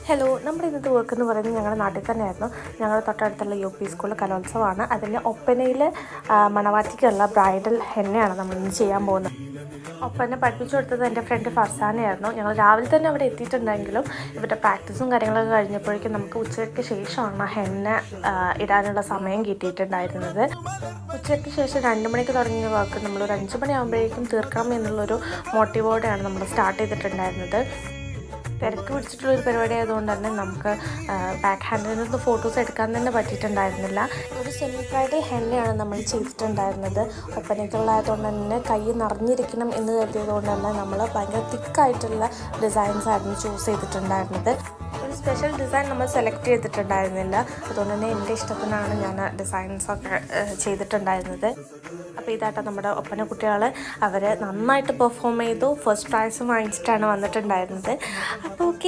Hello, നമ്മുടെ ഇന്നത്തെ work എന്ന് പറയുന്നത് ഞങ്ങളുടെ നാട്ടിൽ തന്നെയായിരുന്നു. ഞങ്ങളുടെ തൊട്ടടുത്തുള്ള UP സ്കൂളിൽ കലോത്സവമാണ്. അതിൽ ഒപ്പനയിൽ മണവാറ്റിക്കുള്ള ബ്രൈഡൽ ഹെന്നയാണ് നമ്മളിന്ന് ചെയ്യാൻ പോകുന്നത്. ഒപ്പന പഠിപ്പിച്ചു കൊടുത്തത് എൻ്റെ ഫ്രണ്ട് ഫർസാനയായിരുന്നു. ഞങ്ങൾ രാവിലെ തന്നെ അവിടെ എത്തിയിട്ടുണ്ടെങ്കിലും ഇവരുടെ പ്രാക്ടീസും കാര്യങ്ങളൊക്കെ കഴിഞ്ഞപ്പോഴേക്കും നമുക്ക് ഉച്ചയ്ക്ക് ശേഷമാണ് ഹെന്ന ഇടാനുള്ള സമയം കിട്ടിയിട്ടുണ്ടായിരുന്നത്. ഉച്ചയ്ക്ക് ശേഷം 2 മണിക്ക് തുടങ്ങിയ വർക്ക് നമ്മളൊരു 5 മണിയാകുമ്പോഴേക്കും തീർക്കാം എന്നുള്ളൊരു മോട്ടീവോടെയാണ് നമ്മൾ സ്റ്റാർട്ട് ചെയ്തിട്ടുണ്ടായിരുന്നത്. തിരക്ക് പിടിച്ചിട്ടുള്ളൊരു പരിപാടി ആയതുകൊണ്ട് തന്നെ നമുക്ക് ബാക്ക് ഹാൻഡിൽ നിന്ന് ഫോട്ടോസ് എടുക്കാൻ തന്നെ പറ്റിയിട്ടുണ്ടായിരുന്നില്ല. ഒരു സെമി ബ്രൈഡൽ ഹെന്നയാണ് നമ്മൾ ചെയ്തിട്ടുണ്ടായിരുന്നത്. ഒപ്പനയ്ക്കുള്ളതായതുകൊണ്ട് തന്നെ കൈ നിറഞ്ഞിരിക്കണം എന്ന് കരുതിയതുകൊണ്ട് തന്നെ നമ്മൾ ഭയങ്കര തിക്കായിട്ടുള്ള ഡിസൈൻസ് ആയിരുന്നു ചൂസ് ചെയ്തിട്ടുണ്ടായിരുന്നത്. ഒരു സ്പെഷ്യൽ ഡിസൈൻ നമ്മൾ സെലക്ട് ചെയ്തിട്ടുണ്ടായിരുന്നില്ല. അതുകൊണ്ട് തന്നെ എൻ്റെ ഇഷ്ടത്തിനാണ് ഞാൻ ഡിസൈൻസൊക്കെ ചെയ്തിട്ടുണ്ടായിരുന്നത്. അപ്പോൾ ഇതായിട്ട് നമ്മുടെ ഒപ്പന കുട്ടികൾ അവർ നന്നായിട്ട് പെർഫോം ചെയ്തു. ഫസ്റ്റ് പ്രൈസ് വാങ്ങിച്ചിട്ടാണ് വന്നിട്ടുണ്ടായിരുന്നത്. അപ്പോൾ